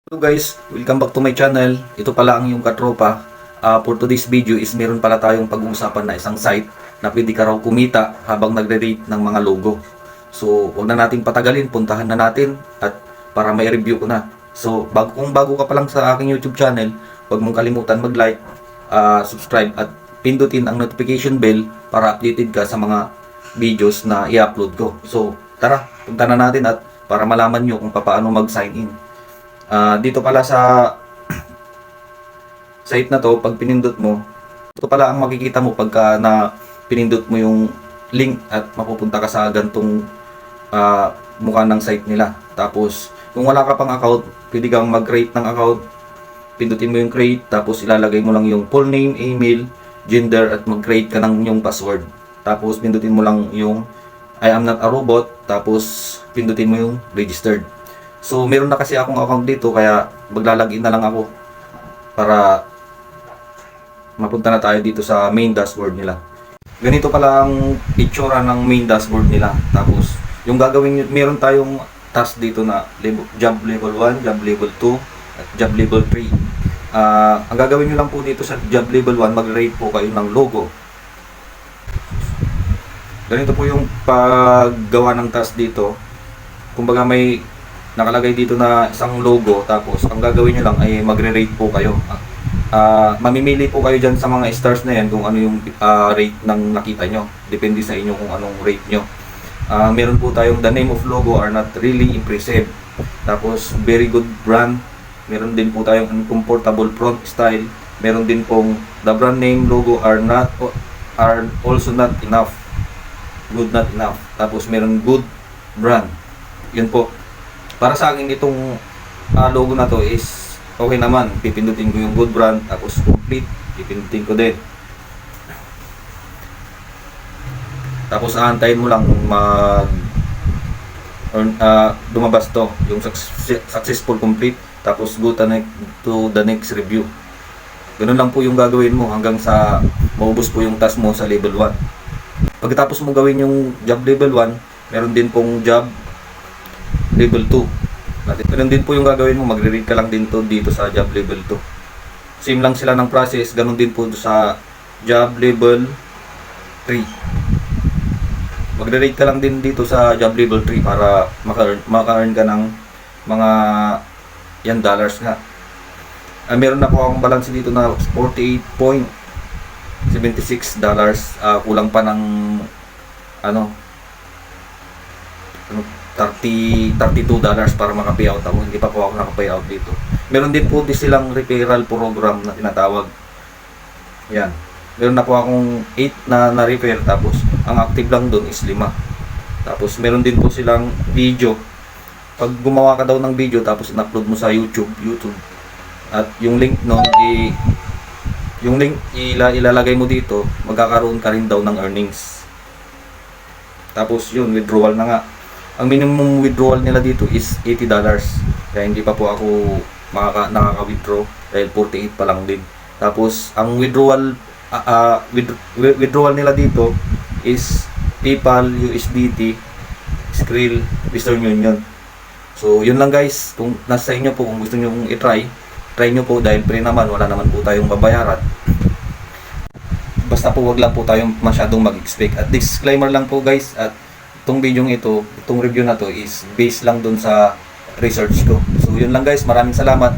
Hello guys, welcome back to my channel. Ito pala ang iyong katropa. For today's video is meron pala tayong pag-uusapan na isang site na pwede ka raw kumita habang nagre-rate ng mga logo. So, wag na nating patagalin, puntahan na natin at para may review ko na. So, bago ka pa lang sa aking YouTube channel, wag mong kalimutan mag-like, subscribe at pindutin ang notification bell para updated ka sa mga videos na i-upload ko. So, tara, punta na natin at para malaman nyo kung paano mag-sign in. Dito pala sa site na to, pag pinindot mo, ito pala ang makikita mo pagka na pinindot mo yung link at mapupunta ka sa gantong mukha ng site nila. Tapos, kung wala ka pang account, pwede kang mag-create ng account. Pindutin mo yung create, tapos ilalagay mo lang yung full name, email, gender, at mag-create ka ng yung password. Tapos, pindutin mo lang yung I am not a robot, tapos pindutin mo yung registered. So, meron na kasi akong account dito, kaya maglalagin na lang ako para mapunta na tayo dito sa main dashboard nila. Ganito pala ang itsura ng main dashboard nila. Tapos, yung gagawin, meron tayong task dito na job level 1, job level 2, at job level 3. Ang gagawin nyo lang po dito sa job level 1, mag-rate po kayo ng logo. Ganito po yung paggawa ng task dito. Kumbaga may nakalagay dito na isang logo, tapos ang gagawin nyo lang ay magre-rate po kayo. Mamimili po kayo dyan sa mga stars na yan kung ano yung rate ng nakita nyo. Depende sa inyo kung anong rate nyo. Meron po tayong the name of logo are not really impressive. Tapos very good brand. Meron din po tayong uncomfortable front style. Meron din pong the brand name logo are also not enough. Good not enough. Tapos meron good brand. Yun po. Para sa akin itong logo na to is okay naman. Pipindutin ko yung good brand, tapos complete, pipindutin ko din. Tapos aantayin mo lang lumabas to, yung successful complete, tapos go to the next review. Ganun lang po yung gagawin mo hanggang sa maubos po yung task mo sa level 1. Pagkatapos mo gawin yung job level 1, meron din pong job level 2. Ganun din po yung gagawin mo, magre-rate ka lang din to dito sa job level 2. Same lang sila ng process, ganun din po sa job level 3. Magre-rate ka lang din dito sa job level 3 para maka-earn ka ng mga yan dollars nga. Meron na po akong balance dito na $48.76. Kulang pa ng $32 para maka-payout ako. Hindi pa po ako naka-payout dito. Meron din po silang referral program na tinatawag. Yan. Meron na po akong 8 na na-refer, tapos ang active lang doon is 5. Tapos meron din po silang video. Pag gumawa ka daw ng video tapos in-upload mo sa YouTube at yung link noon ilalagay mo dito, magkakaroon ka rin daw ng earnings. Tapos yun, withdrawal na nga. Ang minimum withdrawal nila dito is $80. Kaya hindi pa po ako nakaka-withdraw dahil 48 pa lang din. Tapos ang withdrawal nila dito is PayPal, USDT, Skrill, Western Union. So yun lang guys, kung nasa inyo po, kung gusto niyo pong try nyo po dahil free naman, wala naman po tayong babayaran. Basta po wag lang po tayong masyadong mag-expect. At disclaimer lang po guys, at itong video ito, itong review na to is based lang dun sa research ko. So yun lang guys, maraming salamat.